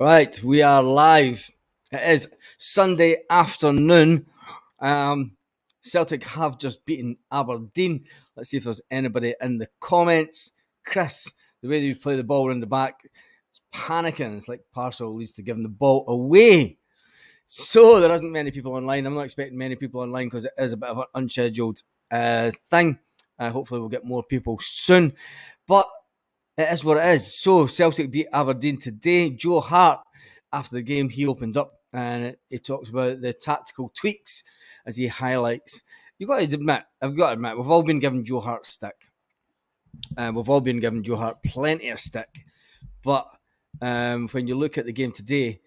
Right, we are live. It is Sunday afternoon. Um, Celtic have just beaten Aberdeen. Let's see if there's anybody in the comments. Chris, the way that you play the ball around the back, it's panicking. It's like Parcel leads to giving the ball away. So there isn't many people online. I'm not expecting many people online because it is a bit of an unscheduled thing. Hopefully we'll get more people soon. But it is what it is. So Celtic beat Aberdeen today. Joe Hart, after the game, he opens up and he talks about the tactical tweaks as he highlights. I've got to admit, we've all been given Joe Hart stick. We've all been given Joe Hart plenty of stick. But when you look at the game today,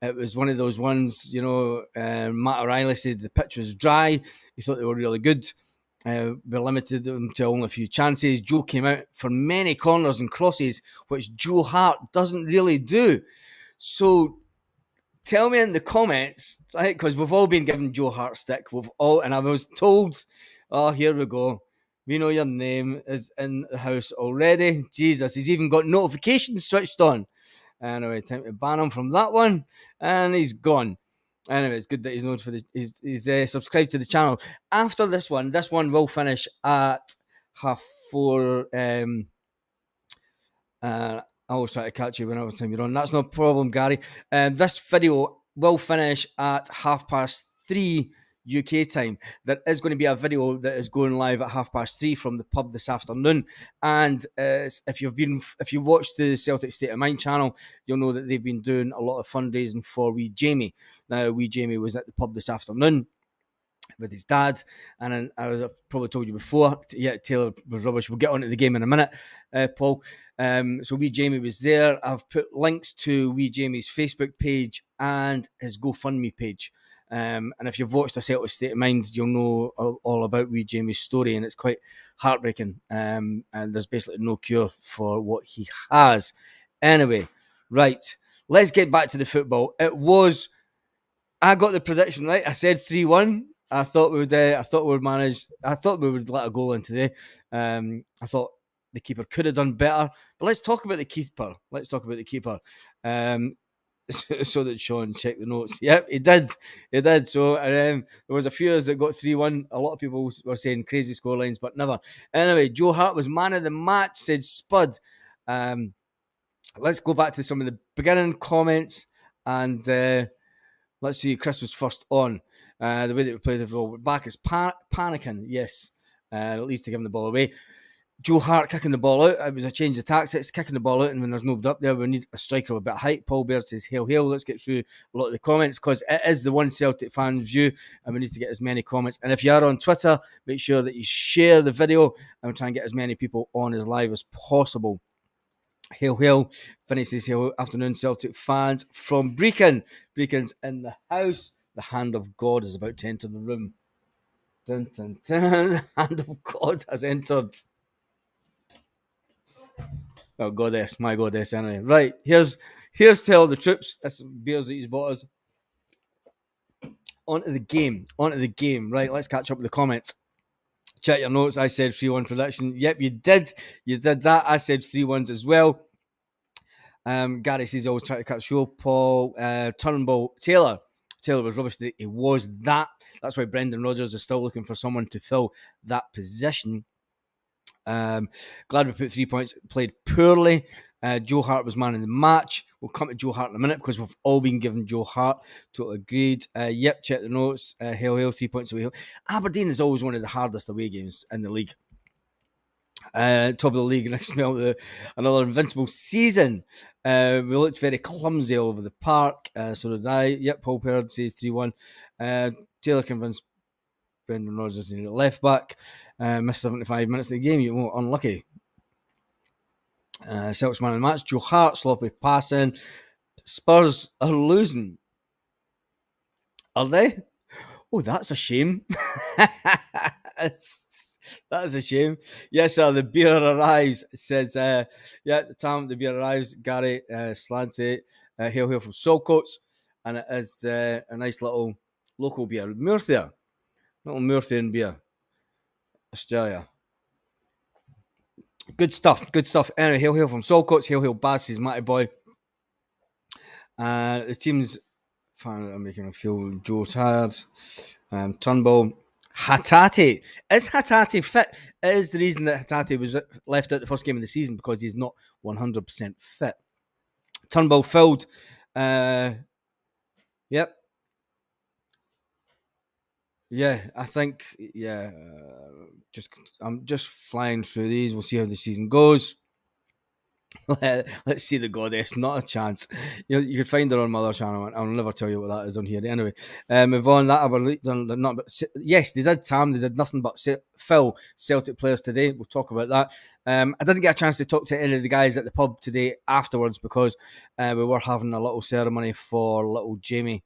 it was one of those ones, Matt O'Reilly said the pitch was dry. He thought they were really good. We limited them to only a few chances. Joe came out for many corners and crosses, which Joe Hart doesn't really do. So tell me in the comments, right? Because we've all been given Joe Hart stick. And I was told, oh, here we go. We know your name is in the house already. Jesus, he's even got notifications switched on. Anyway, time to ban him from that one, and he's gone. Anyway, it's good that he's notified. He's subscribed to the channel. After this one will finish at 4:30. I always try to catch you when I was time you're on. That's no problem, Gary. This video will finish at 3:30 UK time. There is going to be a video that is going live at 3:30 from the pub this afternoon. And if you watched the Celtic State of Mind channel, you'll know that they've been doing a lot of fundraising for wee Jamie. Now, wee Jamie was at the pub this afternoon with his dad, and I've probably told you before, Taylor was rubbish. We'll get on to the game in a minute, Paul. So wee Jamie was there. I've put links to wee Jamie's Facebook page and his GoFundMe page. And if you've watched A Celtic State of Mind, you'll know all about wee Jamie's story, and it's quite heartbreaking. And there's basically no cure for what he has. Anyway, right, let's get back to the football. I got the prediction right. I said 3-1. I thought we would manage. I thought we would let a goal in today. I thought the keeper could have done better. But let's talk about the keeper. So that Sean checked the notes. Yep, he did. So there was a few of us that got 3-1. A lot of people were saying crazy scorelines, but never. Anyway, Joe Hart was man of the match, said Spud. Let's go back to some of the beginning comments and let's see. Chris was first on. The way that we played the ball back is panicking. Yes, at least to give him the ball away. Joe Hart kicking the ball out. It was a change of tactics, kicking the ball out, and when there's nobody up there, we need a striker with a bit of height. Paul Baird says, hail, hail. Let's get through a lot of the comments because it is the one Celtic fan view, and we need to get as many comments. And if you are on Twitter, make sure that you share the video and try and get as many people on as live as possible. Hail, hail. Finney says, hail, afternoon, Celtic fans from Brecon. Brecon's in the house. The hand of God is about to enter the room. Dun, dun, dun. The hand of God has entered. Oh, goddess, my goddess, anyway. Right, here's to all the troops. That's beers that he's bought us. On to the game. Right, let's catch up with the comments. Check your notes. I said 3-1 prediction. Yep, you did. You did that. I said 3-1s as well. Gary says always try to catch show. Paul Turnbull Taylor was rubbish. He was that. That's why Brendan Rodgers is still looking for someone to fill that position. Glad we put 3 points. Played poorly. Joe Hart was man in the match. We'll come to Joe Hart in a minute because we've all been given Joe Hart. Totally agreed. Yep, check the notes. Hail, hail, 3 points away. Aberdeen is always one of the hardest away games in the league. Top of the league, and I smell another invincible season. We looked very clumsy all over the park. So did I. Yep, Paul Perrard says 3-1. Taylor convinced Brendan Rodgers to left back. Missed 75 minutes of the game. You're unlucky. Celtics man of the match. Joe Hart, sloppy passing. Spurs are losing. Are they? Oh, that's a shame. That is a shame. Yes, sir. The beer arrives. It says, the time the beer arrives. Gary Slanty, hail, hail from Saltcoats. And it is a nice little local beer. Murthia. Little Murthian beer. Australia. Good stuff. Anyway, hail, hail from Saltcoats. Hail, hail Bass, his matty boy. The team's I'm making him feel Joe tired. Turnbull. Hatate. Is Hatate fit? Is the reason that Hatate was left out the first game of the season because he's not 100% fit. Turnbull filled. Yep. Yeah, I think. Yeah. I'm just flying through these. We'll see how the season goes. Let's see the goddess. Not a chance. You can find her on my other channel. I'll never tell you what that is on here. Anyway, move on. Yes, they did. Tam. They did nothing but fill Celtic players today. We'll talk about that. I didn't get a chance to talk to any of the guys at the pub today afterwards because we were having a little ceremony for little Jamie.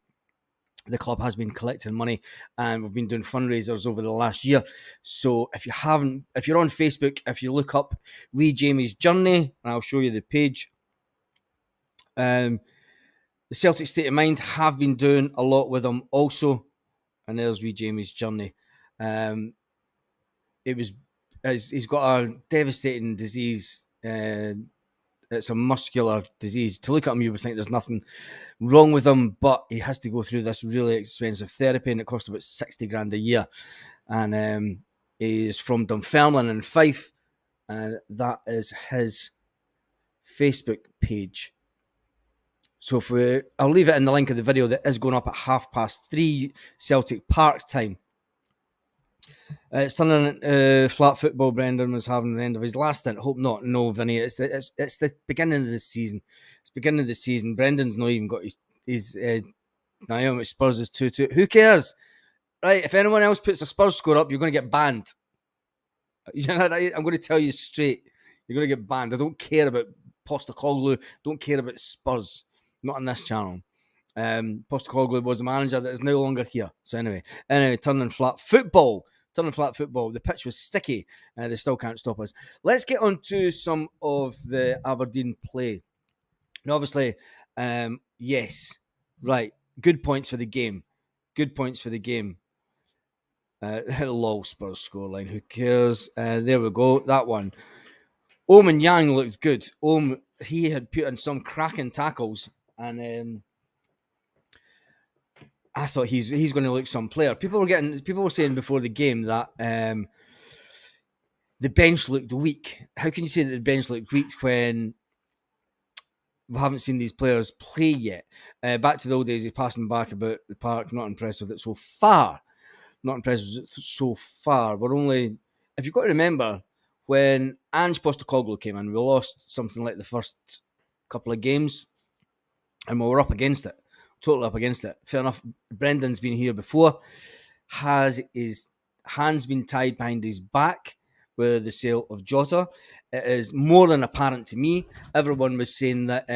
The club has been collecting money and we've been doing fundraisers over the last year. So if you're on Facebook, if you look up Wee Jamie's Journey, and I'll show you the page. The Celtic State of Mind have been doing a lot with him also. And there's Wee Jamie's Journey. He's got a devastating disease. It's a muscular disease. To look at him, you would think there's nothing wrong with him, but he has to go through this really expensive therapy, and it costs about 60 grand a year. And he's from Dunfermline in Fife, and that is his Facebook page. So I'll leave it in the link of the video that is going up at 3:30 Celtic Park time. It's turning flat football. Brendan was having the end of his last stint. Hope not. No, Vinny. It's the beginning of the season. It's beginning of the season. Brendan's not even got his Naomi Spurs is 2-2. Who cares? Right? If anyone else puts a Spurs score up, you're going to get banned. You know, right? I'm going to tell you straight. You're going to get banned. I don't care about Postecoglou. Don't care about Spurs. Not on this channel. Postecoglou was a manager that is no longer here. So anyway, turning flat football. The pitch was sticky. They still can't stop us. Let's get on to some of the Aberdeen play. And obviously, yes, right. Good points for the game. Lol Spurs scoreline. Who cares? There we go. That one. Omen Yang looked good. He had put in some cracking tackles, and I thought he's going to look some player. People were saying before the game that the bench looked weak. How can you say that the bench looked weak when we haven't seen these players play yet? Back to the old days, he's passing back about the park. Not impressed with it so far. We're only, if you've got to remember, when Ange Postecoglou came in, we lost something like the first couple of games, and we were up against it. Totally up against it. Fair enough. Brendan's been here before. Has his hands been tied behind his back with the sale of Jota? It is more than apparent to me. Everyone was saying that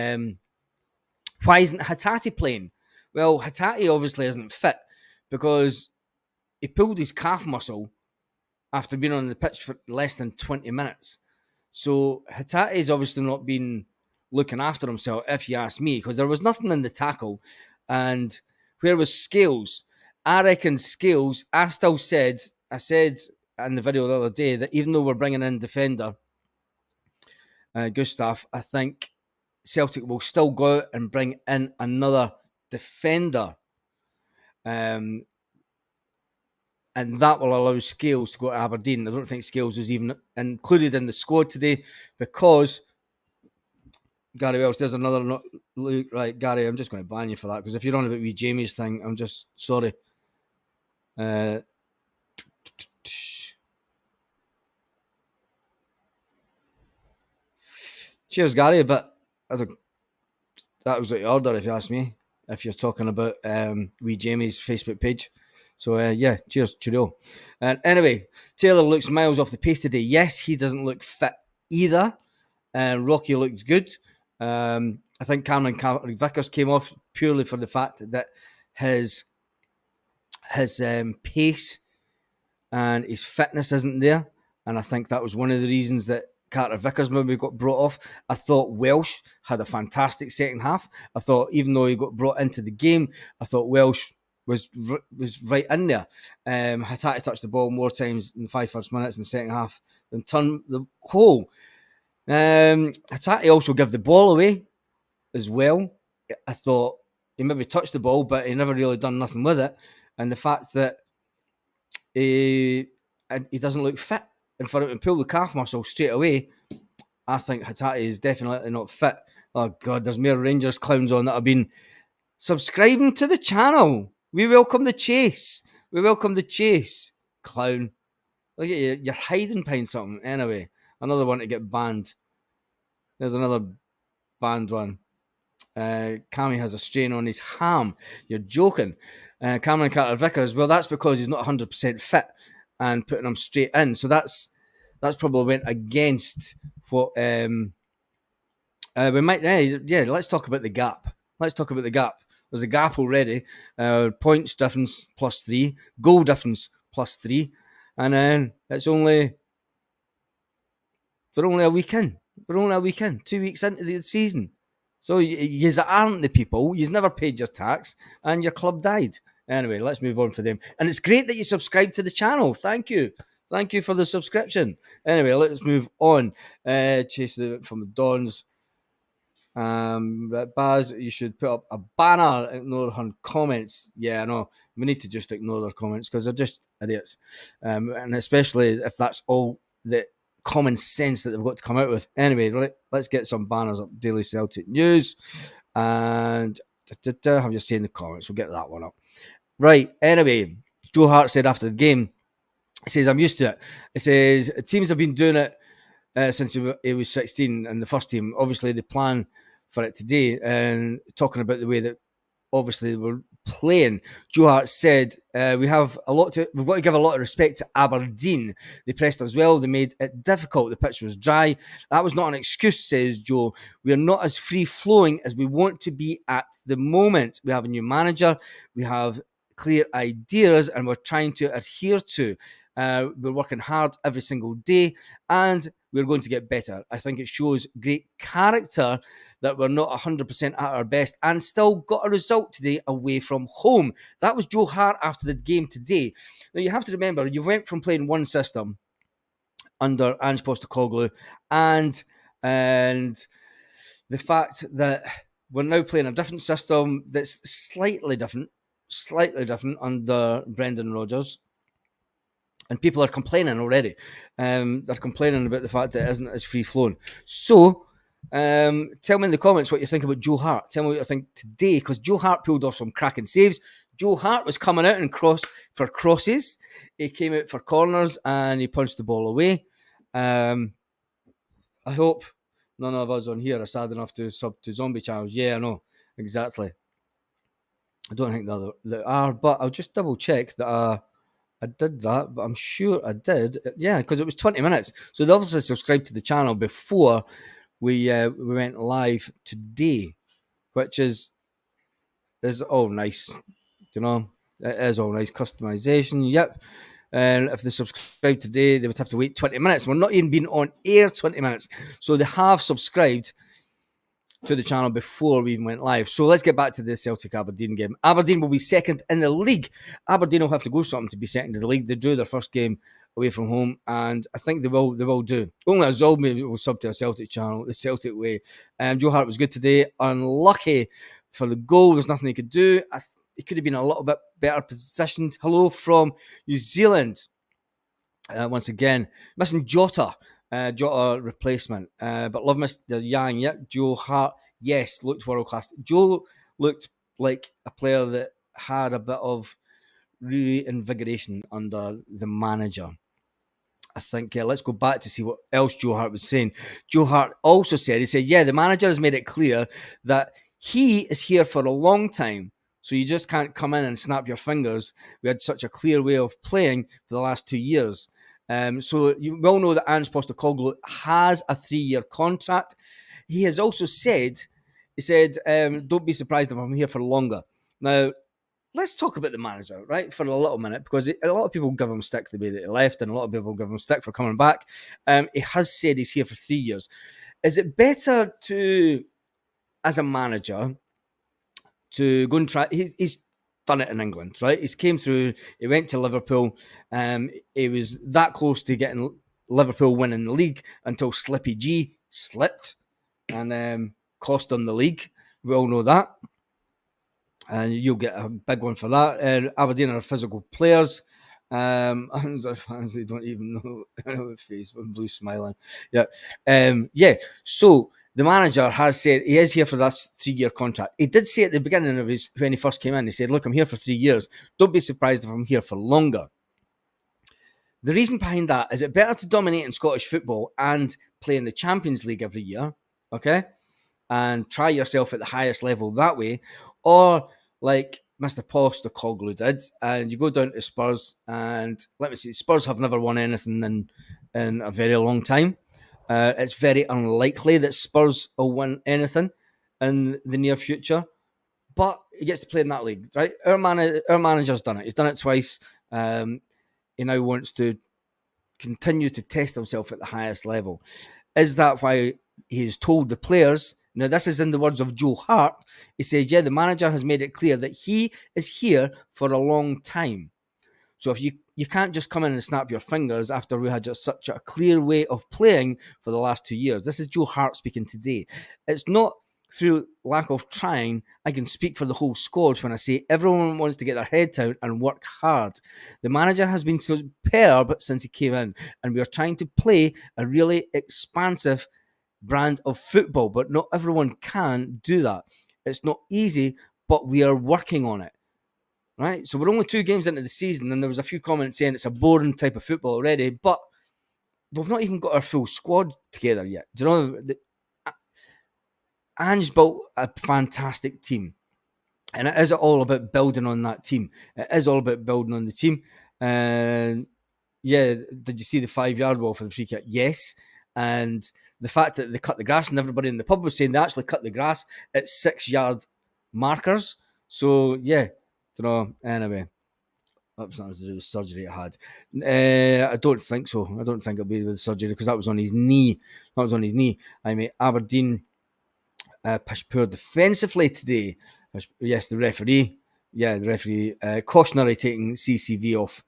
why isn't Hatate playing? Well, Hatate obviously isn't fit because he pulled his calf muscle after being on the pitch for less than 20 minutes. So Hatate's obviously not been looking after himself, if you ask me, because there was nothing in the tackle. And where was Scales? I reckon Scales, I said in the video the other day that even though we're bringing in defender Gustav, I think Celtic will still go out and bring in another defender. And that will allow Scales to go to Aberdeen. I don't think Scales was even included in the squad today because Gary Welsh, there's another right, Gary. I'm just going to ban you for that because if you're on about Wee Jamie's thing, I'm just sorry. Cheers, Gary. But that was out of order, if you ask me. If you're talking about Wee Jamie's Facebook page. So yeah, cheers, cheerio. And anyway, Taylor looks miles off the pace today. Yes, he doesn't look fit either. Rocky looks good. I think Cameron Vickers came off purely for the fact that his pace and his fitness isn't there. And I think that was one of the reasons that Carter Vickers maybe got brought off. I thought Welsh had a fantastic second half. I thought even though he got brought into the game, I thought Welsh was right in there. Hatate touched the ball more times in the 5 first minutes in the second half than turned the hole. Hatate also gave the ball away as well. I thought he maybe touched the ball, but he never really done nothing with it. And the fact that he doesn't look fit, and for him to pull the calf muscle straight away, I think Hatate is definitely not fit. Oh God, there's more Rangers clowns on that have been subscribing to the channel. We welcome the chase. We welcome the chase, clown. Look at you, you're hiding behind something. Anyway, another one to get banned. There's another banned one. Cammy has a strain on his ham. You're joking. Cameron Carter-Vickers, well, that's because he's not 100% fit and putting him straight in. So that's probably went against what we might. Let's talk about the gap. There's a gap already. Points difference +3, goal difference +3, and then it's only we're only a week in. 2 weeks into the season. So you aren't the people. You've never paid your tax, and your club died. Anyway, let's move on for them. And it's great that you subscribe to the channel. Thank you for the subscription. Anyway, let's move on. Chase from the Dons. Baz, you should put up a banner. Ignore her comments. Yeah, I know. We need to just ignore their comments because they're just idiots. And especially if that's all the common sense that they've got to come out with. Anyway, let's get some banners up. Daily Celtic News. And have you seen the comments? We'll get that one up. Right. Anyway, Joe Hart said after the game, he says, I'm used to it. He says, teams have been doing it since he was 16 in the first team. Obviously, the plan for it today, and talking about the way that obviously they were playing, Joe Hart said, we've got to give a lot of respect to Aberdeen. They pressed us well. They made it difficult. The pitch was dry. That was not an excuse, says Joe. We are not as free-flowing as we want to be at the moment. We have a new manager. We have clear ideas, and we're trying to adhere to. We're working hard every single day, and we're going to get better. I think it shows great character that we're not 100% at our best and still got a result today away from home. That was Joe Hart after the game today. Now, you have to remember, you went from playing one system under Ange Postecoglou and the fact that we're now playing a different system that's slightly different under Brendan Rodgers. And people are complaining already. They're complaining about the fact that it isn't as free-flowing. So, tell me in the comments what you think about Joe Hart. Tell me what you think today, because Joe Hart pulled off some cracking saves. Joe Hart was coming out and for crosses. He came out for corners and he punched the ball away. I hope none of us on here are sad enough to sub to zombie channels. Yeah, I know. Exactly. I don't think that are, but I'll just double check that I did that, but I'm sure I did. Yeah, because it was 20 minutes. So they obviously subscribed to the channel before we went live today, which is all nice. You know, it is all nice. Customization, yep. And if they subscribe today, they would have to wait 20 minutes. We're not even being on air 20 minutes. So they have subscribed to the channel before we even went live. So let's get back to the Celtic Aberdeen game. Aberdeen will be second in the league. Aberdeen will have to go something to be second in the league. They drew their first game away from home, and I think they will do. Only Azul will sub to a Celtic channel, the Celtic way. Joe Hart was good today. Unlucky for the goal. There's nothing he could do. He could have been a little bit better positioned. Hello from New Zealand. Once again, missing Jota. Jota replacement. But love Mr. Yang. Yep. Joe Hart, yes, looked world class. Joe looked like a player that had a bit of reinvigoration under the manager. I think let's go back to see what else Joe Hart was saying. Joe Hart also said, he said, yeah, the manager has made it clear that he is here for a long time. So you just can't come in and snap your fingers. We had such a clear way of playing for the last 2 years. So you will know that Ange Postecoglou has a 3-year contract. He has also said, don't be surprised if I'm here for longer. Now, let's talk about the manager, right, for a little minute, because a lot of people give him stick the way that he left, and a lot of people give him stick for coming back. He has said he's here for 3 years. Is it better to, as a manager, to go and try? He's done it in England, right? He's came through. He went to Liverpool. He was that close to getting Liverpool winning the league until Slippy G slipped and cost him the league. We all know that. And you'll get a big one for that. Aberdeen are physical players. Fans, they don't even know the face with blue smiling. Yeah. So the manager has said he is here for that 3-year contract. He did say at the beginning of his, when he first came in, he said, look, I'm here for 3 years. Don't be surprised if I'm here for longer. The reason behind that is it better to dominate in Scottish football and play in the Champions League every year, okay? And try yourself at the highest level that way, or like Mr. Postecoglou did, and you go down to Spurs, and let me see, Spurs have never won anything in a very long time. It's very unlikely that Spurs will win anything in the near future, but he gets to play in that league, right? Our manager's done it. He's done it twice. He now wants to continue to test himself at the highest level. Is that why he's told the players? Now, this is in the words of Joe Hart. He says, yeah, the manager has made it clear that he is here for a long time. So if you can't just come in and snap your fingers after we had just such a clear way of playing for the last 2 years. This is Joe Hart speaking today. It's not through lack of trying. I can speak for the whole squad when I say everyone wants to get their head down and work hard. The manager has been superb since he came in, and we are trying to play a really expansive brand of football, but not everyone can do that. It's not easy, but we are working on it. Right, so we're only 2 games into the season, and there was a few comments saying it's a boring type of football already, but we've not even got our full squad together yet. Do you know, Ange built a fantastic team, and it is all about building on that team. It is all about building on the team. And yeah, did you see the 5-yard wall for the free kick? Yes. And the fact that they cut the grass, and everybody in the pub was saying they actually cut the grass at 6-yard markers. So yeah, anyway, that's nothing to do with surgery I had. I don't think so. I don't think it'll be with surgery because that was on his knee. That was on his knee. I mean, Aberdeen poor defensively today. Yes, the referee. Yeah, the referee. Cautionary taking CCV off.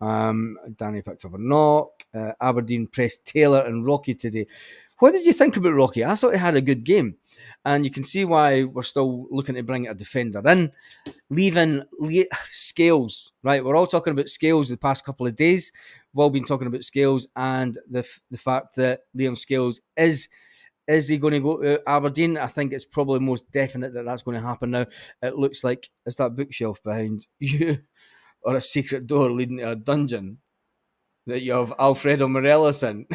Danny picked up a knock. Aberdeen pressed Taylor and Rocky today. What did you think about Rocky? I thought he had a good game. And you can see why we're still looking to bring a defender in. Leaving Scales, right? We're all talking about Scales the past couple of days. We've all been talking about Scales and the fact that Liam Scales is he going to go to Aberdeen? I think it's probably most definite that that's going to happen now. It looks like, is that bookshelf behind you or a secret door leading to a dungeon that you have Alfredo Morelos in?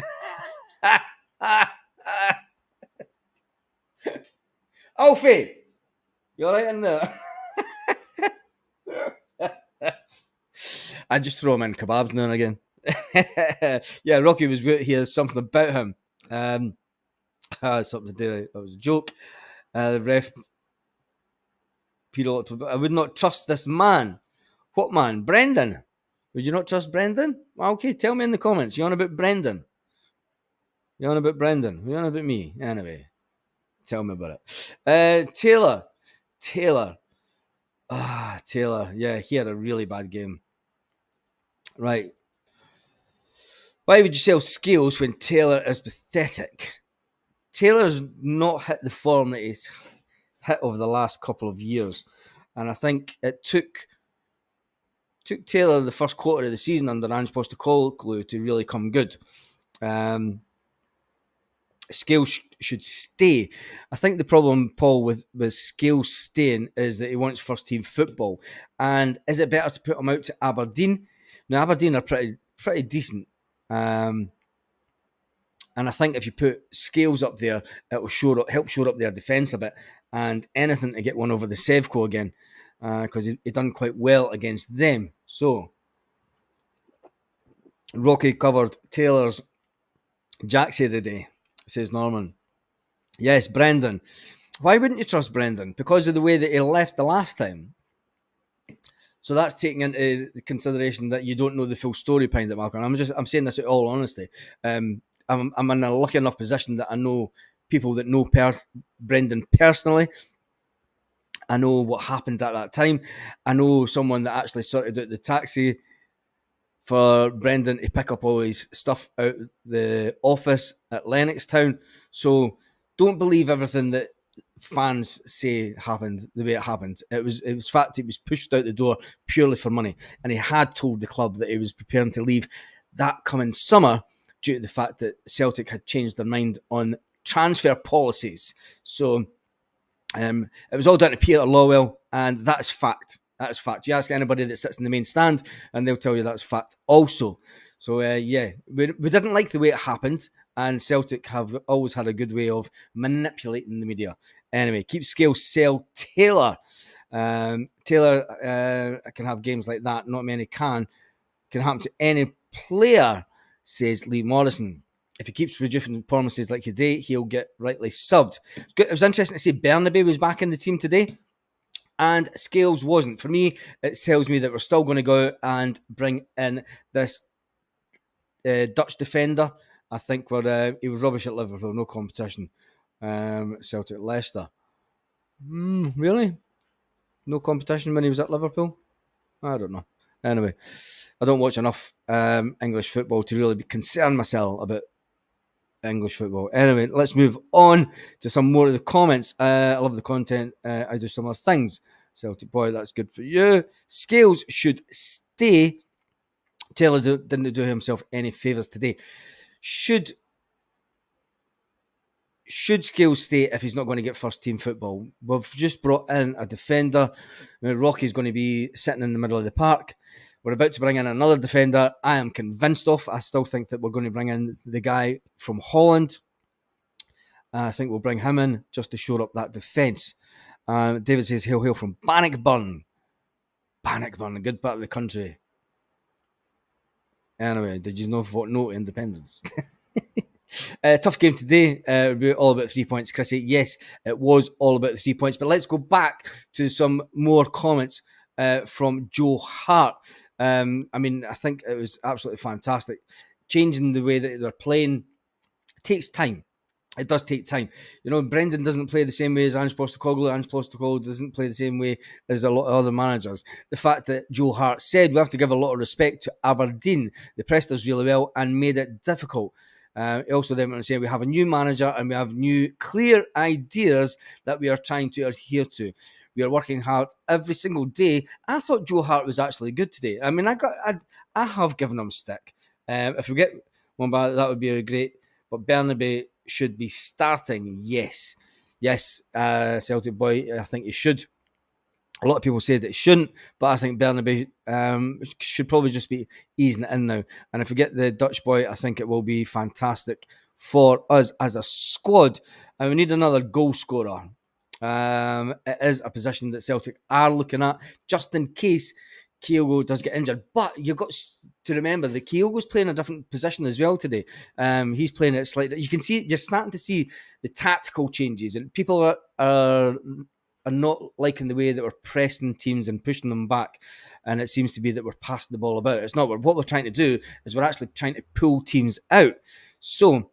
Alfie, you all right in there? I just throw him in kebabs now and again. Yeah, Rocky was good. He has something about him. Something to do. That was a joke. The ref, Peter, I would not trust this man. What man? Brendan. Would you not trust Brendan? Okay, tell me in the comments. You on about Brendan? You on about Brendan? You on about me? Anyway, tell me about it. Taylor. Taylor. Yeah, he had a really bad game. Right. Why would you sell Scales when Taylor is pathetic? Taylor's not hit the form that he's hit over the last couple of years. And I think it took Taylor the first quarter of the season under Ange Postecoglou to really come good. Scales should stay. I think the problem, Paul, with Scales staying is that he wants first team football. And is it better to put him out to Aberdeen? Now, Aberdeen are pretty decent. And I think if you put Scales up there, it will help shore up their defence a bit. And anything to get one over the Sevco again, because he done quite well against them. So, Rocky covered Taylor's Jacksy the day, says Norman. Yes, Brendan. Why wouldn't you trust Brendan? Because of the way that he left the last time. So that's taking into consideration that you don't know the full story behind it, Malcolm. I'm saying this in all honesty. I'm in a lucky enough position that I know people that know Brendan personally. I know what happened at that time. I know someone that actually sorted out the taxi for Brendan to pick up all his stuff out the office at Lennoxtown. So don't believe everything that fans say happened the way it happened. It was fact. It was pushed out the door purely for money, and he had told the club that he was preparing to leave that coming summer due to the fact that Celtic had changed their mind on transfer policies. So it was all down to Peter Lawwell, and that's fact. That's fact. You ask anybody that sits in the main stand, and they'll tell you that's fact also. So, yeah, we didn't like the way it happened, and Celtic have always had a good way of manipulating the media. Anyway, keep scale, sell Taylor. Taylor can have games like that. Not many can. Can happen to any player, says Lee Morrison. If he keeps producing performances like today, he'll get rightly subbed. It was interesting to see Bernabe was back in the team today, and Scales wasn't. For me, it tells me that we're still going to go and bring in this Dutch defender. I think he was rubbish at Liverpool, no competition. Celtic, Leicester. Really? No competition when he was at Liverpool? I don't know. Anyway, I don't watch enough English football to really be concerned myself about English football. Anyway, let's move on to some more of the comments. I love the content. I do some other things. Celtic boy, that's good for you. Scales should stay. Taylor didn't do himself any favours today. Should Scales stay if he's not going to get first team football? We've just brought in a defender. Rocky's going to be sitting in the middle of the park. We're about to bring in another defender. I am convinced of. I still think that we're going to bring in the guy from Holland. I think we'll bring him in just to shore up that defence. David says he'll hail from Bannockburn. Bannockburn, a good part of the country. Anyway, did you know vote no independence? Tough game today. It'll be all about 3 points, Chrissy. Yes, it was all about the 3 points. But let's go back to some more comments from Joe Hart. I think it was absolutely fantastic. Changing the way that they're playing takes time. It does take time. Brendan doesn't play the same way as Ange Postecoglou. Ange Postecoglou doesn't play the same way as a lot of other managers. The fact that Joe Hart said we have to give a lot of respect to Aberdeen. They pressed us really well and made it difficult. He also then went on to say we have a new manager and we have new clear ideas that we are trying to adhere to. We are working hard every single day. I thought Joe Hart was actually good today. I mean, I have given him stick. If we get one back, that would be great. But Bernabe should be starting. Yes, Celtic boy. I think he should. A lot of people say that he shouldn't, but I think Bernabe should probably just be easing it in now. And if we get the Dutch boy, I think it will be fantastic for us as a squad. And we need another goal scorer. It is a position that Celtic are looking at, just in case Kyogo does get injured. But you've got to remember that Kyogo's playing a different position as well today. He's playing it slightly. You can see, you're starting to see the tactical changes, and people are not liking the way that we're pressing teams and pushing them back. And it seems to be that we're passing the ball about. It's not. What we're trying to do is we're actually trying to pull teams out. So,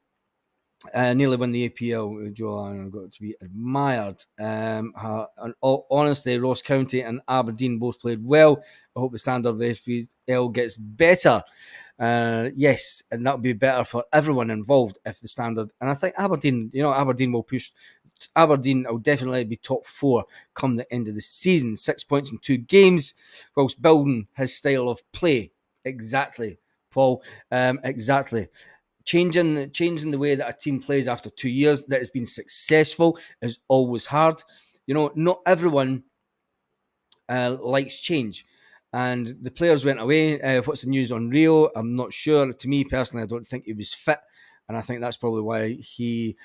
nearly won the APL, Joe, got to be admired. Honestly, Ross County and Aberdeen both played well. I hope the standard of the APL gets better. Yes, and that would be better for everyone involved if the standard. And I think Aberdeen will push. Aberdeen will definitely be top 4 come the end of the season. 6 points in 2 games, whilst building his style of play. Exactly, Paul. Exactly. Changing the way that a team plays after 2 years that has been successful is always hard. Not everyone likes change. And the players went away. What's the news on Rio? I'm not sure. To me personally, I don't think he was fit. And I think that's probably why he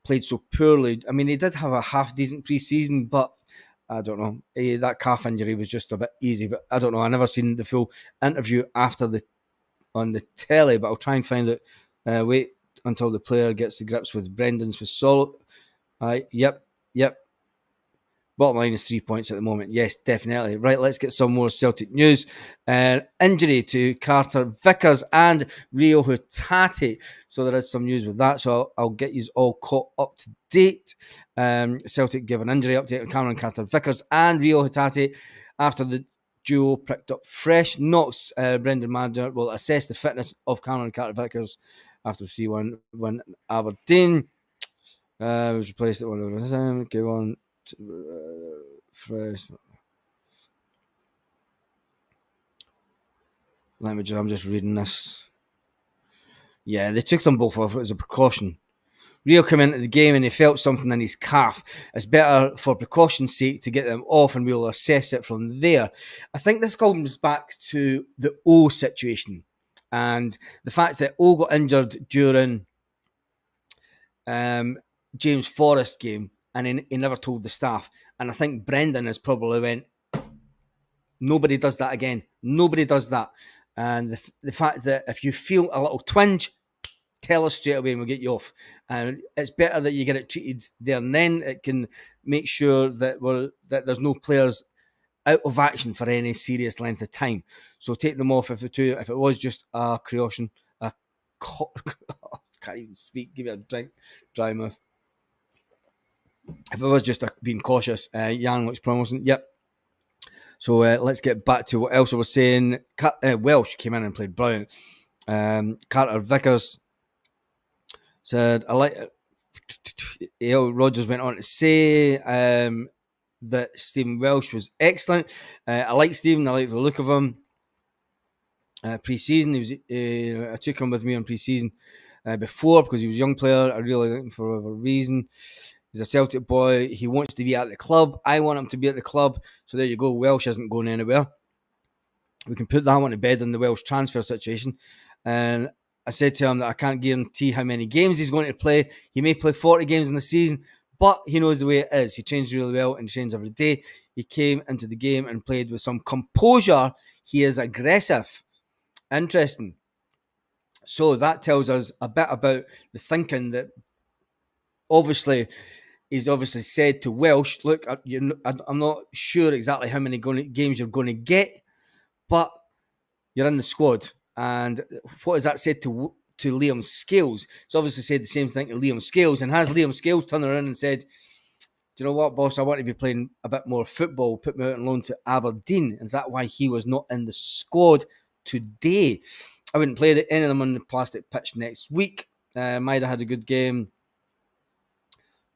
played so poorly. I mean, he did have a half-decent pre-season, but I don't know. That calf injury was just a bit easy. But I don't know. I never seen the full interview on the telly, but I'll try and find it. Wait until the player gets to grips with Brendan's for solid. Yep. Bottom line is 3 points at the moment. Yes, definitely. Right, let's get some more Celtic news. Injury to Carter Vickers and Rio Hatate. So there is some news with that. So I'll get you all caught up to date. Celtic give an injury update on Cameron Carter Vickers and Rio Hatate after the duo pricked up fresh knocks. Brendan Manager will assess the fitness of Cameron Carter Vickers after 3-1 win Aberdeen. Was replaced at 1 Go on. Fresh. I'm just reading this. Yeah, they took them both off as a precaution. Rio came into the game and he felt something in his calf. It's better for precaution's sake to get them off and we'll assess it from there. I think this comes back to the O situation and the fact that O got injured during James Forrest game and he never told the staff. And I think Brendan has probably went, nobody does that again. Nobody does that. And the fact that if you feel a little twinge, tell us straight away and we'll get you off. And it's better that you get it treated there and then. It can make sure that there's no players out of action for any serious length of time. So take them off if it was just a creation. Can't even speak. Give me a drink, dry mouth. If it was just being cautious, Jan looks promising. Yep. So let's get back to what else I was saying. Welsh came in and played brilliant. Carter Vickers said, I like Rogers went on to say that Stephen Welsh was excellent. I like Stephen. I like the look of him. Pre-season, I took him with me on pre-season before because he was a young player. I really like him for whatever reason. He's a Celtic boy. He wants to be at the club. I want him to be at the club. So there you go. Welsh isn't going anywhere. We can put that one to bed on the Welsh transfer situation. And I said to him that I can't guarantee how many games he's going to play. He may play 40 games in the season, but he knows the way it is. He trains really well and trains every day. He came into the game and played with some composure. He is aggressive. Interesting. So that tells us a bit about the thinking that obviously is obviously said to Welsh, look, I'm not sure exactly how many games you're going to get, but you're in the squad. And what has that said to Liam Scales? It's obviously said the same thing to Liam Scales. And has Liam Scales turned around and said, do you know what, boss, I want to be playing a bit more football, put me out on loan to Aberdeen. And is that why he was not in the squad today? I wouldn't play any of them on the plastic pitch next week. Might have had a good game.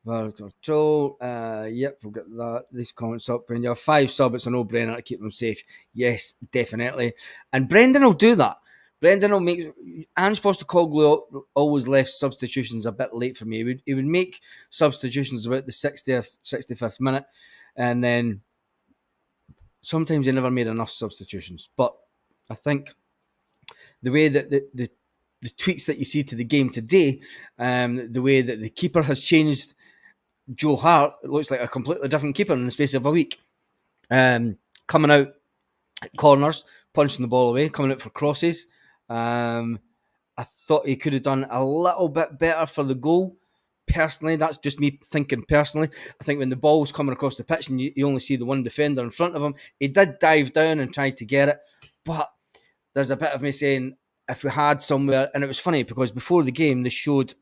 Well, control. Yep, we'll get that. These comments up. When you have 5 sub, it's a no-brainer to keep them safe. Yes, definitely. And Brendan will do that. Brendan will make. Ange Postecoglou always left substitutions a bit late for me. He would make substitutions about the 60th, 65th minute, and then sometimes he never made enough substitutions. But I think the way that the tweaks that you see to the game today, the way that the keeper has changed. Joe Hart, it looks like a completely different keeper in the space of a week. Coming out at corners, punching the ball away, coming out for crosses. I thought he could have done a little bit better for the goal. Personally, that's just me thinking personally. I think when the ball's coming across the pitch and you only see the one defender in front of him, he did dive down and try to get it. But there's a bit of me saying, if we had somewhere, and it was funny because before the game, they showed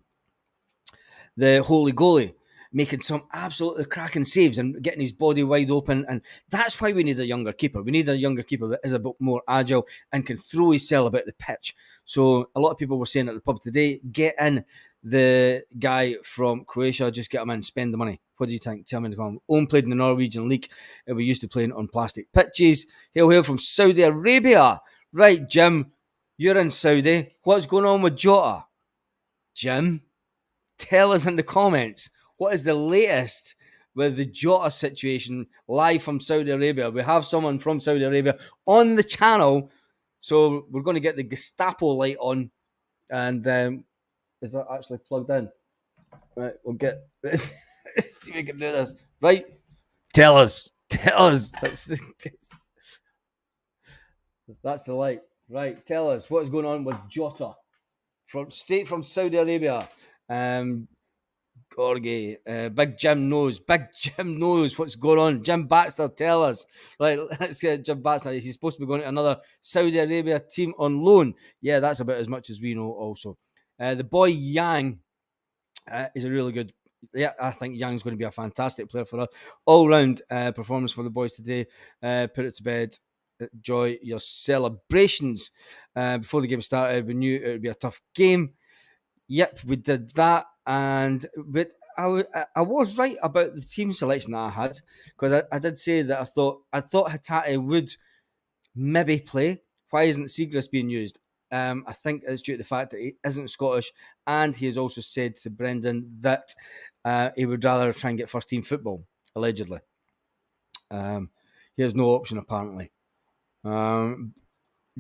the holy goalie making some absolutely cracking saves and getting his body wide open. And that's why we need a younger keeper. We need a younger keeper that is a bit more agile and can throw his cell about the pitch. So a lot of people were saying at the pub today, get in the guy from Croatia, just get him in, spend the money. What do you think? Tell me in the comments. Owen played in the Norwegian League. We used to playing on plastic pitches. Hail from Saudi Arabia. Right, Jim, you're in Saudi. What's going on with Jota? Jim, tell us in the comments. What is the latest with the Jota situation live from Saudi Arabia? We have someone from Saudi Arabia on the channel, so we're going to get the Gestapo light on. And is that actually plugged in? Right, we'll get this. See if we can do this. Right, tell us. That's the light. Right, tell us what's going on with Jota straight from Saudi Arabia. Gorgie, Big Jim knows what's going on. Jim Baxter, tell us. Right, let's get Jim Baxter. He's supposed to be going to another Saudi Arabia team on loan. Yeah, that's about as much as we know also. The boy Yang is a really good. Yeah, I think Yang's going to be a fantastic player for us. All-round performance for the boys today. Put it to bed. Enjoy your celebrations. Before the game started, we knew it would be a tough game. Yep, we did that. But I was right about the team selection that I had, because I did say that I thought Hatate would maybe play. Why isn't Seagrass being used? I think it's due to the fact that he isn't Scottish, and he has also said to Brendan that he would rather try and get first team football, allegedly. He has no option, apparently.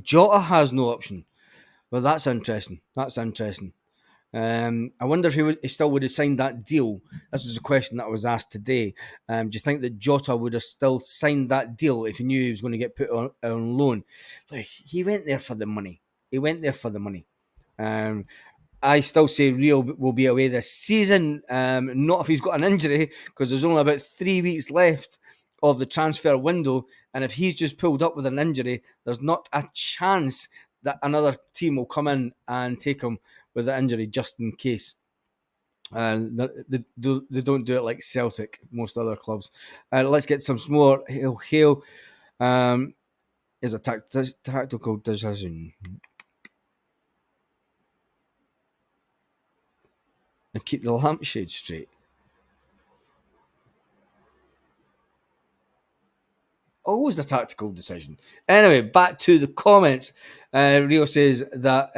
Jota has no option. Well, that's interesting. That's interesting. I wonder if he still would have signed that deal. This was a question that was asked today. Do you think that Jota would have still signed that deal if he knew he was going to get put on loan? Like, he went there for the money. He went there for the money. I still say Rio will be away this season. Not if he's got an injury, because there's only about 3 weeks left of the transfer window. And if he's just pulled up with an injury, there's not a chance that another team will come in and take him with an injury just in case. They don't do it like Celtic, most other clubs. Let's get some more hail. Is a tactical decision. And keep the lampshade straight. Always a tactical decision. Anyway, back to the comments. Rio says that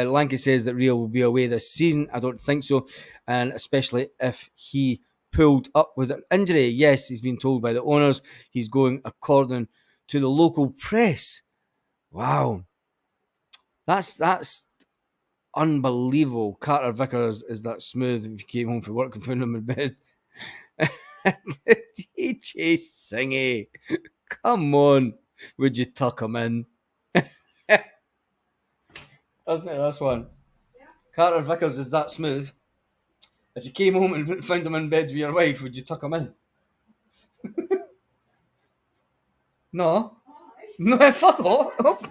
Lanky says that Rio will be away this season. I don't think so, and especially if he pulled up with an injury. Yes, he's been told by the owners he's going according to the local press. Wow, that's unbelievable. Carter Vickers is that smooth. If you came home from work and found him in bed. DJ Singy. Come on, would you tuck him in? Isn't it this one? Yeah. Carter Vickers is that smooth. If you came home and found him in bed with your wife, would you tuck him in? No. No, fuck off.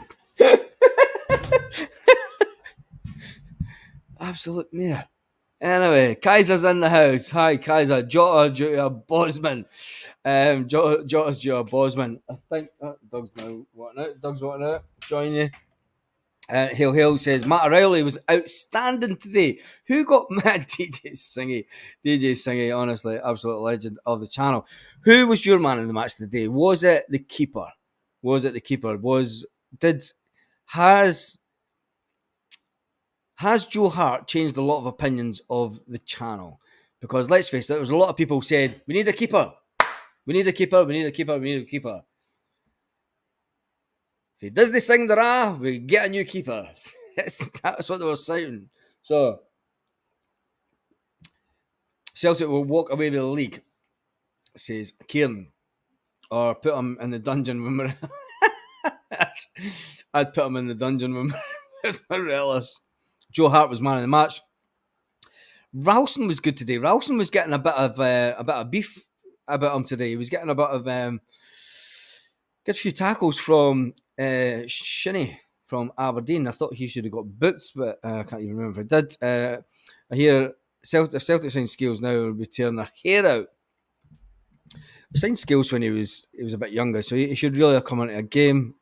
Absolute mare. Anyway, Kaiser's in the house. Hi, Kaiser. Jota due to a Bosman. Jota's due to a Bosman. I think Doug's now wanting out. Doug's wanting out. Join you. Hill says Matt O'Reilly was outstanding today. Who got mad? DJ Singy. DJ Singy, honestly, absolute legend of the channel. Who was your man in the match today? Was it the keeper? Was it the keeper? Has Joe Hart changed a lot of opinions of the channel? Because let's face it, there was a lot of people said, we need a keeper. We need a keeper. We need a keeper. We need a keeper. If he does this thing, we get a new keeper. That's what they were saying. So, Celtic will walk away with the league, says Kieran. Or put him in the dungeon with Morelos. I'd put him in the dungeon with Morelos. Joe Hart was man of the match. Ralston was good today. Ralston was getting a bit of beef about him today. He was getting a bit of get a few tackles from Shinnie from Aberdeen. I thought he should have got boots, but I can't even remember if he did. I hear if Celtic signed Scales now, will be tearing their hair out. He signed Scales when he was a bit younger, so he should really have come into a game.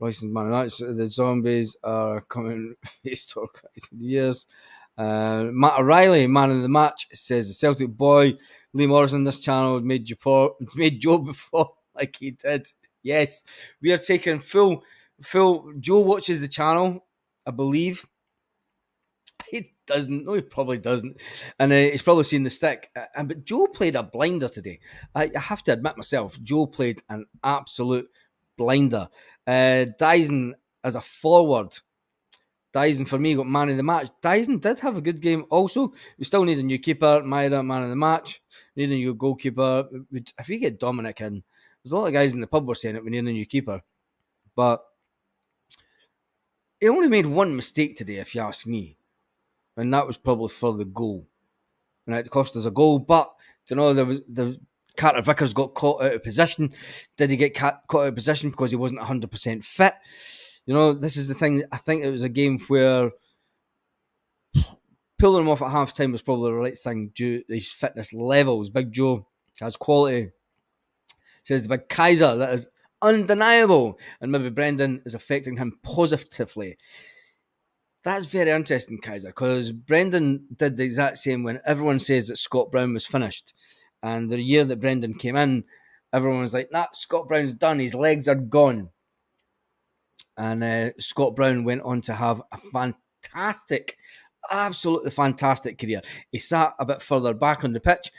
Licensed man, the Zombies are coming face to guys in years. Matt O'Reilly, man of the match, says the Celtic boy Lee Morrison, this channel made Joe before like he did. Yes, we are taking full. Joe watches the channel, I believe. He doesn't. No, he probably doesn't. And he's probably seen the stick. But Joe played a blinder today. I have to admit myself, Joe played an absolute blinder. Dyson as a forward. Dyson, for me, got man of the match. Dyson did have a good game also. We still need a new keeper. Maida, man of the match. We need a new goalkeeper. If we get Dominic in, there's a lot of guys in the pub were saying that we need a new keeper. But he only made one mistake today, if you ask me. And that was probably for the goal. And it cost us a goal. But, the Carter Vickers got caught out of position. Did he get caught out of position because he wasn't 100% fit? This is the thing. I think it was a game where pulling him off at half-time was probably the right thing due to his fitness levels. Big Joe has quality. Says the big Kaiser, that is undeniable. And maybe Brendan is affecting him positively. That's very interesting, Kaiser, because Brendan did the exact same when everyone says that Scott Brown was finished. And the year that Brendan came in, everyone was like, nah, Scott Brown's done. His legs are gone. And Scott Brown went on to have a fantastic, absolutely fantastic career. He sat a bit further back on the pitch,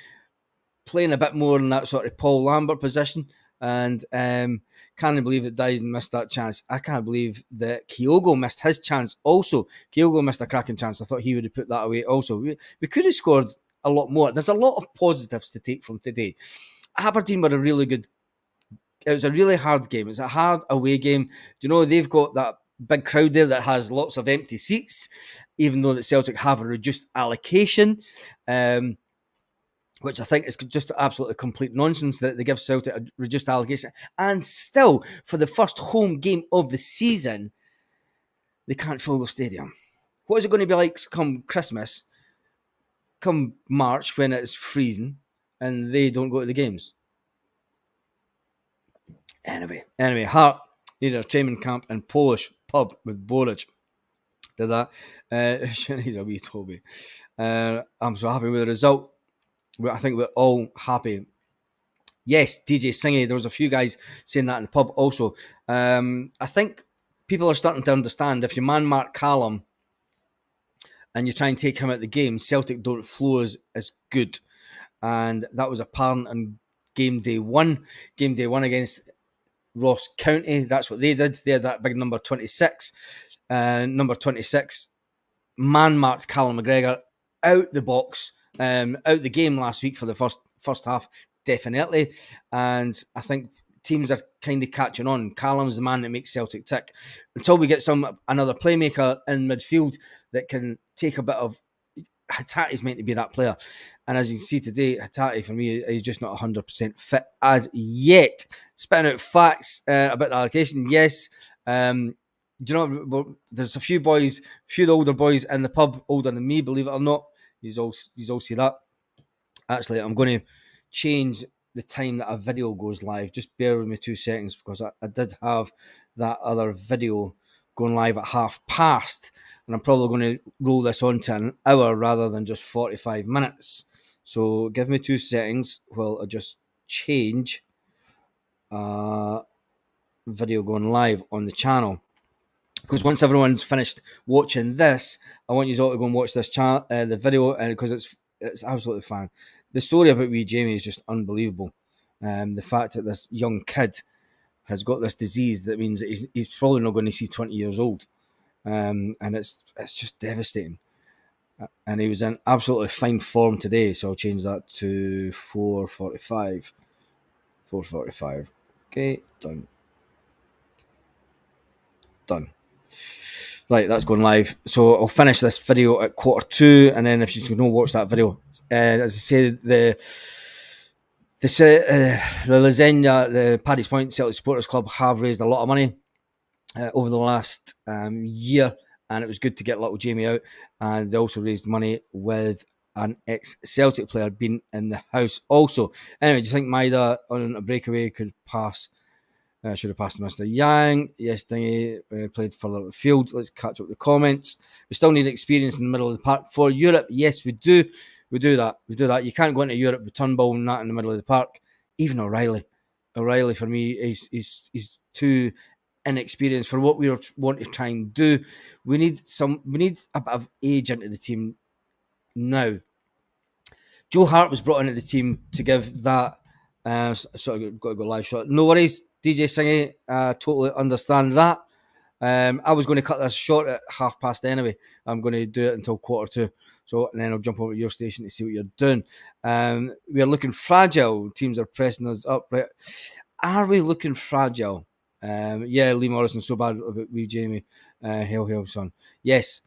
playing a bit more in that sort of Paul Lambert position. And can't believe that Dyson missed that chance. I can't believe that Kyogo missed his chance also. Kyogo missed a cracking chance. I thought he would have put that away also. We could have scored a lot more. There's a lot of positives to take from today. Aberdeen were a really good. It was a really hard game. It's a hard away game. Do you know they've got that big crowd there that has lots of empty seats, even though that Celtic have a reduced allocation. Which I think is just absolutely complete nonsense that they give Celtic a reduced allocation. And still, for the first home game of the season, they can't fill the stadium. What is it going to be like come Christmas, come March when it's freezing and they don't go to the games? Anyway, Hart needed a training camp in Polish pub with Boric. Did that. He's a wee Toby. I'm so happy with the result. I think we're all happy. Yes, DJ Singy. There was a few guys saying that in the pub also. I think people are starting to understand if you man mark Callum and you try and take him out of the game, Celtic don't flow as good. And that was apparent on game day one. Game day one against Ross County. That's what they did. They had that big number 26. Number 26 man marked Callum McGregor out the box, out the game last week for the first half, definitely. And I think teams are kind of catching on. Callum's the man that makes Celtic tick. Until we get another playmaker in midfield that can take a bit of. Hatati's meant to be that player. And as you can see today, Hatate, for me, is just not 100% fit as yet. Spitting out facts about the allocation, yes. Do you know, there's a few boys, the older boys in the pub, older than me, believe it or not. He's all see that. Actually, I'm going to change the time that a video goes live. Just bear with me 2 seconds because I did have that other video going live at past, and I'm probably going to roll this on to an hour rather than just 45 minutes. So give me 2 seconds while I just change video going live on the channel. Because once everyone's finished watching this, I want you all to go and watch this the video, and because it's absolutely fun. The story about wee Jamie is just unbelievable. The fact that this young kid has got this disease that means that he's probably not going to see 20 years old, and it's just devastating. And he was in absolutely fine form today, so I'll change that to 4:45. 4:45. Okay, done. Right, that's going live. So I'll finish this video at 1:45, and then if you can watch that video, as I say, the Lasagna, the Paddy's Point Celtic Supporters Club have raised a lot of money over the last year, and it was good to get little Jamie out. And they also raised money with an ex-Celtic player being in the house also. Anyway, do you think Maida on a breakaway could pass? Should have passed to Mr. Yang. Yes, Dingy played further up the field. Let's catch up with the comments. We still need experience in the middle of the park for Europe. Yes, we do. We do that. You can't go into Europe with Turnbull and that in the middle of the park. Even O'Reilly. O'Reilly, for me, is too inexperienced for what we want to try and do. We need a bit of age into the team now. Joe Hart was brought into the team to give that. Sort of got to go live shot. No worries, DJ Singy. Totally understand that. I was going to cut this short at past anyway. I'm going to do it until 1:45. So, and then I'll jump over to your station to see what you're doing. We are looking fragile. Teams are pressing us up. Right? Are we looking fragile? Yeah, Lee Morrison, so bad about wee Jamie. Hail, son. Yes.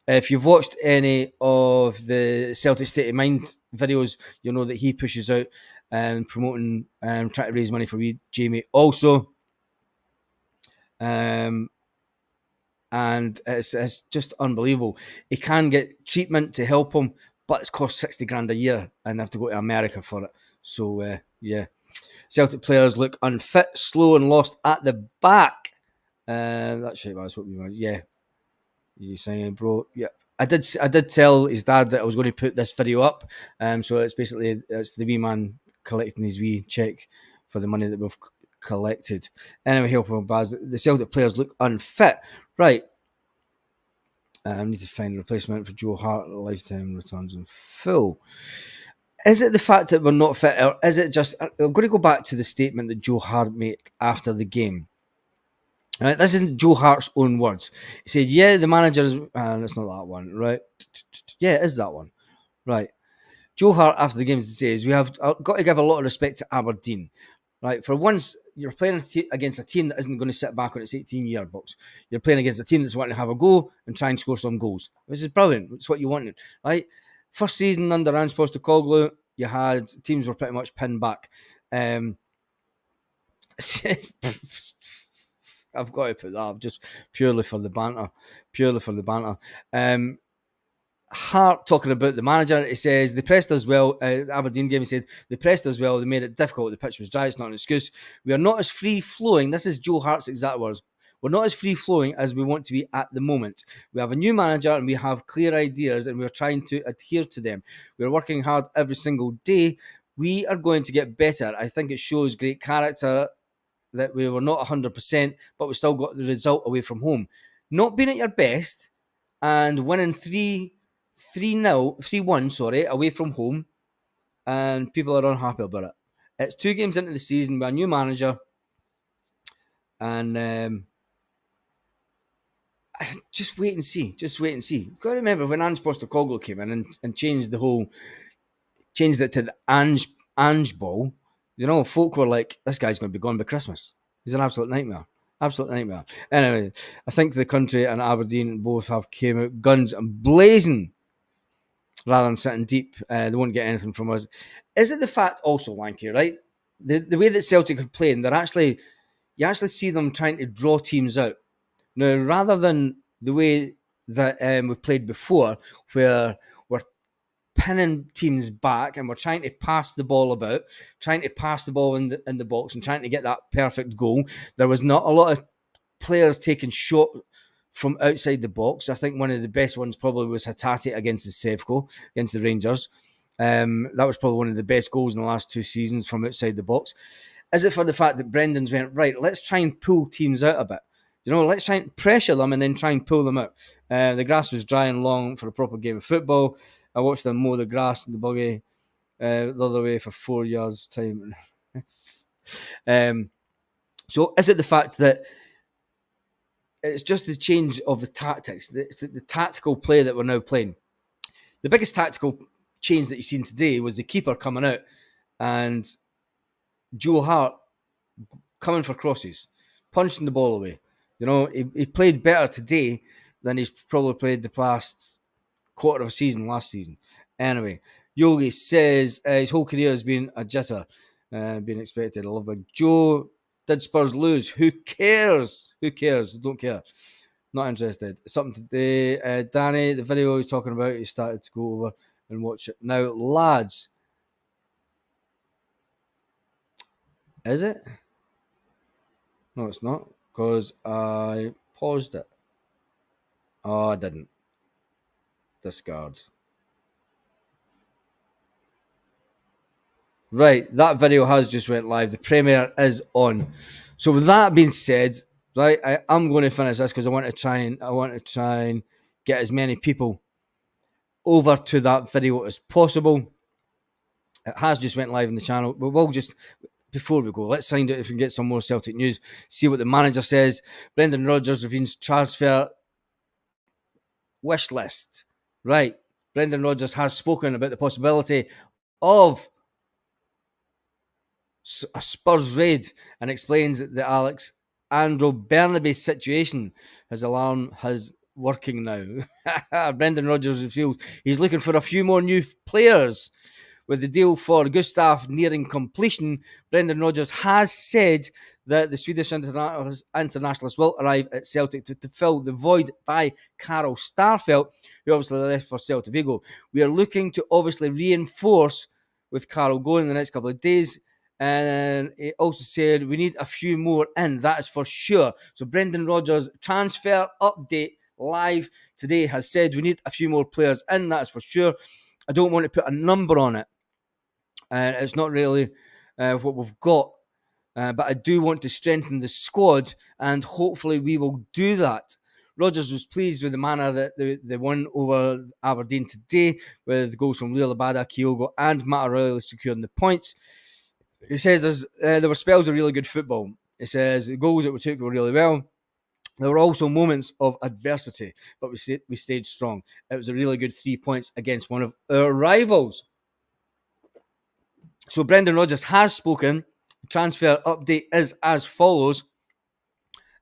If you've watched any of the Celtic State of Mind videos, you'll know that he pushes out and promoting and trying to raise money for wee Jamie also. And it's just unbelievable. He can get treatment to help him, but it's cost 60 grand a year and they have to go to America for it. So, yeah. Celtic players look unfit, slow and lost at the back. That's right, that's what we want. Yeah. You saying, bro? Yeah. I did tell his dad that I was going to put this video up. So it's basically it's the wee man collecting his wee check for the money that we've collected. Anyway, helping Baz. The Celtic players look unfit. Right. I need to find a replacement for Joe Hart. Lifetime returns in full. Is it the fact that we're not fit, or is it just? I'm going to go back to the statement that Joe Hart made after the game. Right, this isn't Joe Hart's own words. He said, "Yeah, the manager's, it's not that one, right? Yeah, it is that one, right?" Joe Hart after the game says, "We have got to give a lot of respect to Aberdeen, right? For once, you're playing against a team that isn't going to sit back on its 18-yard box. You're playing against a team that's wanting to have a go and try and score some goals. This is brilliant. It's what you wanted, right? First season under Ange Postecoglou, you had teams were pretty much pinned back." I've got to put that up just purely for the banter. Purely for the banter. Hart talking about the manager, he says they pressed us well. Aberdeen game, he said they pressed us well. They made it difficult. The pitch was dry. It's not an excuse. We are not as free flowing. This is Joe Hart's exact words. We're not as free flowing as we want to be at the moment. We have a new manager and we have clear ideas and we're trying to adhere to them. We're working hard every single day. We are going to get better. I think it shows great character that we were not 100%, but we still got the result away from home. Not being at your best and winning 3-1, away from home, and people are unhappy about it. It's 2 games into the season with a new manager, and just wait and see. Just wait and see. You've got to remember when Ange Postecoglou came in and changed it to the Ange ball. You know, folk were like, "This guy's going to be gone by Christmas. He's an absolute nightmare." Absolute nightmare. Anyway, I think the country and Aberdeen both have came out guns and blazing rather than sitting deep. They won't get anything from us. Is it the fact also, Lanky, right? The way that Celtic are playing, you actually see them trying to draw teams out. Now, rather than the way that we played before, where we're pinning teams back and we're trying to pass the ball about, trying to pass the ball in the box and trying to get that perfect goal. There was not a lot of players taking shot from outside the box. I think one of the best ones probably was Hatate against the Sevco, against the Rangers. That was probably one of the best goals in the last 2 seasons from outside the box. Is it for the fact that Brendan's went, right, let's try and pull teams out a bit. You know, let's try and pressure them and then try and pull them out. The grass was dry and long for a proper game of football. I watched them mow the grass in the buggy the other way for 4 yards time. So is it the fact that it's just the change of the tactics, the tactical play that we're now playing? The biggest tactical change that you've seen today was the keeper coming out and Joe Hart coming for crosses, punching the ball away. You know, he played better today than he's probably played the past quarter of a season last season. Anyway, Yogi says his whole career has been a jitter, being expected. I love Big Joe. Did Spurs lose? Who cares? Who cares? Don't care. Not interested. Something today. Danny, the video he's talking about, he started to go over and watch it. Now, lads. Is it? No, it's not. Because I paused it. Oh, I didn't. Discard. Right, that video has just went live. The premiere is on. So with that being said, right, I'm going to finish this because I want to try and get as many people over to that video as possible. It has just went live in the channel, but we'll just, before we go, let's find out if we can get some more Celtic news. See what the manager says. Brendan Rodgers reveals transfer wish list. Right, Brendan Rodgers has spoken about the possibility of a Spurs raid and explains that the Alex Andro Bernabe situation has working now. Brendan Rodgers reveals he's looking for a few more new players. With the deal for Gustav nearing completion, Brendan Rodgers has said that the Swedish internationalist will arrive at Celtic to fill the void by Karl Starfelt, who obviously left for Celta Vigo. We are looking to obviously reinforce with Karl going in the next couple of days. And he also said we need a few more in, that is for sure. So Brendan Rodgers, transfer update Live today has said we need a few more players in, that's for sure. I don't want to put a number on it. It's not really what we've got. But I do want to strengthen the squad, and hopefully we will do that. Rodgers was pleased with the manner that they won over Aberdeen today, with goals from Leo Labada, Kyogo, and Managerial securing the points. He says there were spells of really good football. He says the goals that we took were really well. There were also moments of adversity, but we stayed strong. It was a really good 3 points against one of our rivals. So Brendan Rodgers has spoken. Transfer update is as follows.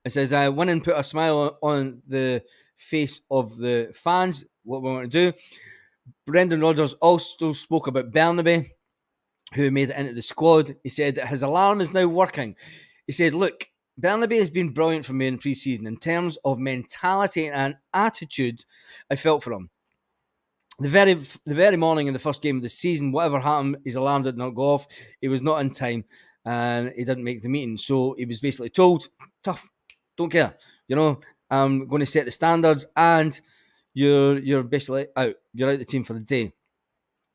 It says, winning put a smile on the face of the fans. What we want to do. Brendan Rodgers also spoke about Bernabe, who made it into the squad. He said that his alarm is now working. He said, look, Bernabe has been brilliant for me in pre-season. In terms of mentality and attitude, I felt for him. The very morning in the first game of the season, whatever happened, his alarm did not go off. He was not in time and he didn't make the meeting. So he was basically told, tough, don't care. I'm going to set the standards and you're basically out. You're out the team for the day.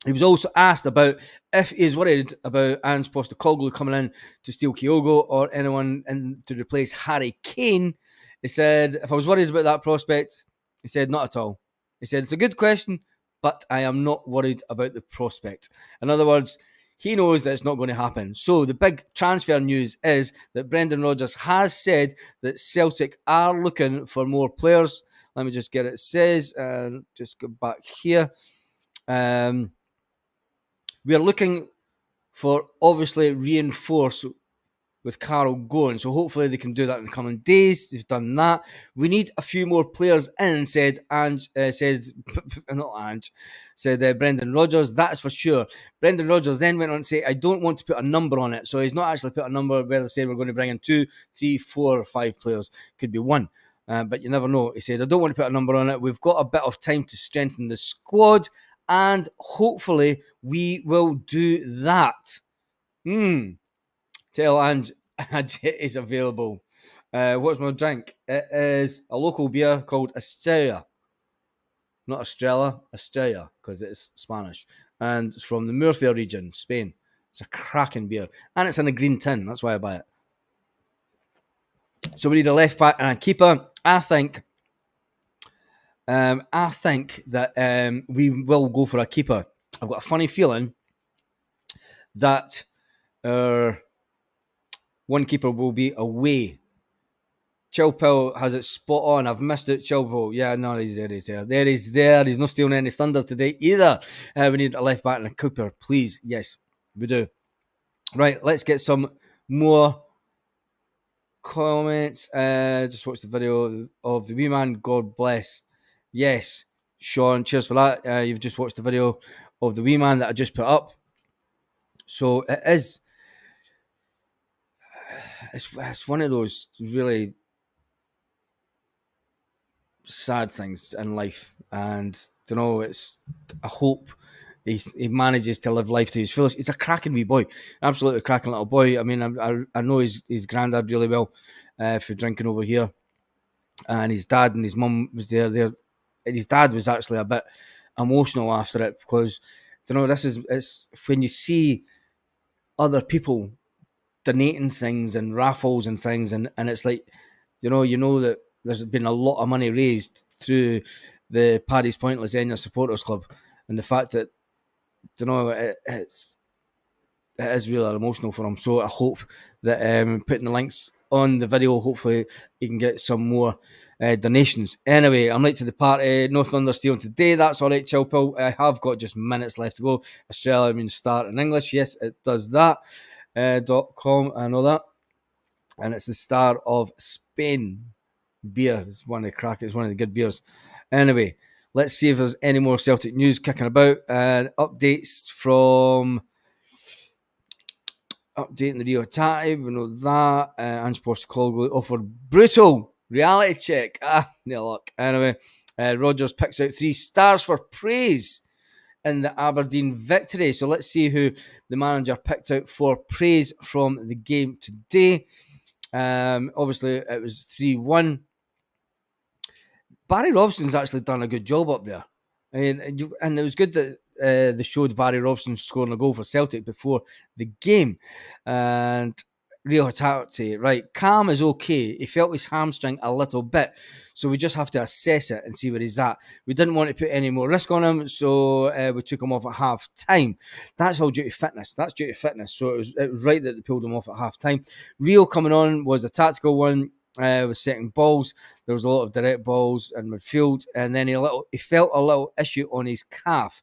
He was also asked about if he is worried about Ange Postecoglou coming in to steal Kyogo or anyone in to replace Harry Kane. He said, if I was worried about that prospect, he said, not at all. He said, it's a good question, but I am not worried about the prospect. In other words, he knows that it's not going to happen. So the big transfer news is that Brendan Rodgers has said that Celtic are looking for more players. Let me just get it. It says, just go back here. We are looking for, obviously, reinforce with Carroll going. So hopefully they can do that in the coming days. They've done that. We need a few more players in, said Brendan Rodgers. That's for sure. Brendan Rodgers then went on to say, I don't want to put a number on it. So he's not actually put a number where they say we're going to bring in 2, 3, 4, or 5 players. Could be 1. But you never know. He said, I don't want to put a number on it. We've got a bit of time to strengthen the squad, and hopefully we will do that. Tell Ange is available. What's my drink? It is a local beer called Estrella. Not Estrella, Estrella, because it's Spanish. And it's from the Murcia region, Spain. It's a cracking beer. And it's in a green tin. That's why I buy it. So we need a left back and a keeper. I think that we will go for a keeper. I've got a funny feeling that our one keeper will be away. Chilpil has it spot on. I've missed it. Chilpil. Yeah, no, he's there. He's there. He's not stealing any thunder today either. We need a left back and a keeper, please. Yes, we do. Right, let's get some more comments. Just watch the video of the wee man. God bless. Yes, Sean, cheers for that. You've just watched the video of the wee man that I just put up. So it is. It's one of those really sad things in life, and it's. I hope he manages to live life to his fullest. He's a cracking wee boy, absolutely cracking little boy. I mean, I know his granddad really well for drinking over here, and his dad and his mum was there. And his dad was actually a bit emotional after it because it's when you see other people donating things and raffles and things, and it's like you know that there's been a lot of money raised through the Paddy's Point Lasagna Supporters Club, and the fact that it is really emotional for him. So I hope that putting the links on the video, hopefully you can get some more donations. Anyway, I'm late to the party. No thunder stealing today. That's all right, Chilpil. I have got just minutes left to go. Australia means start in English. Yes, it does that. .com, I know that. And it's the Star of Spain beer. It's one of the crack. It's one of the good beers. Anyway, let's see if there's any more Celtic news kicking about. Updates from updating the Rio Tati. We know that. Ange Postecoglou offered brutal reality check. No luck. Anyway, Rodgers picks out 3 stars for praise in the Aberdeen victory. So let's see who the manager picked out for praise from the game today. Obviously, it was 3-1. Barry Robson's actually done a good job up there. And it was good that they showed Barry Robson scoring a goal for Celtic before the game. And Rio Hatate, right, Cam is okay. He felt his hamstring a little bit, so we just have to assess it and see where he's at. We didn't want to put any more risk on him, so we took him off at half time. That's all due to fitness. That's due to fitness. So it was right that they pulled him off at half time. Rio coming on was a tactical one. Was setting balls. There was a lot of direct balls in midfield, and then he felt a little issue on his calf.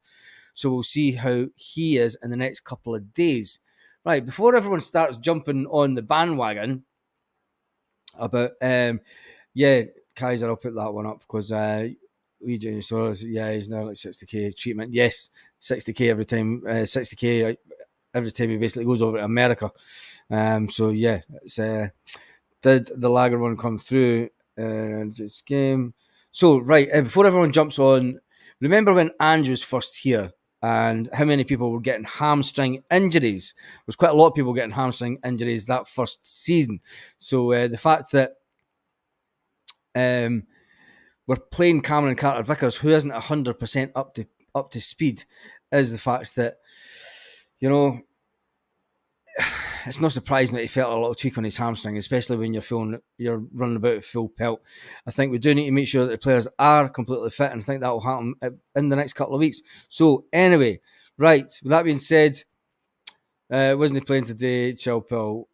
So we'll see how he is in the next couple of days. Right, before everyone starts jumping on the bandwagon about, Kaiser, I'll put that one up because Eugene Soros, he's now like 60k treatment. Yes, 60k every time. 60k every time he basically goes over to America. It's did the lager one come through? This game. So, right, before everyone jumps on, remember when Ange was first here and how many people were getting hamstring injuries? There was quite a lot of people getting hamstring injuries that first season. So, the fact that we're playing Cameron Carter-Vickers, who isn't 100% up to speed, is the fact that, it's not surprising that he felt a little tweak on his hamstring, especially when you're running about at full pelt. I think we do need to make sure that the players are completely fit, and I think that will happen in the next couple of weeks. So anyway, right, with that being said, wasn't he playing today, Chilpil?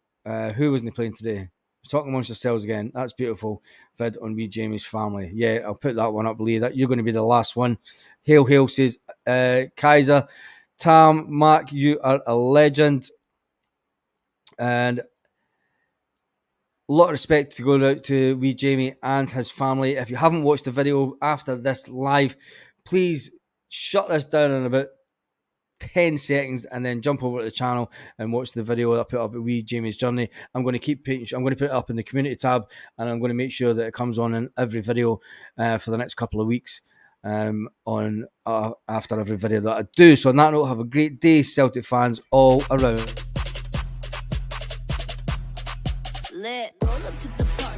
Who wasn't he playing today? Talking amongst yourselves again. That's beautiful. Vid on Wee Jamie's family. Yeah, I'll put that one up, Lee. That you're going to be the last one. Hail, says Kaiser. Tam, Mark, you are a legend. And a lot of respect to go out to Wee Jamie and his family. If you haven't watched the video after this live, please shut this down in about 10 seconds and then jump over to the channel and watch the video that I put up at Wee Jamie's journey. I'm going to put it up in the community tab, and I'm going to make sure that it comes on in every video for the next couple of weeks after every video that I do. So on that note, have a great day, Celtic fans all around. Roll up to the party.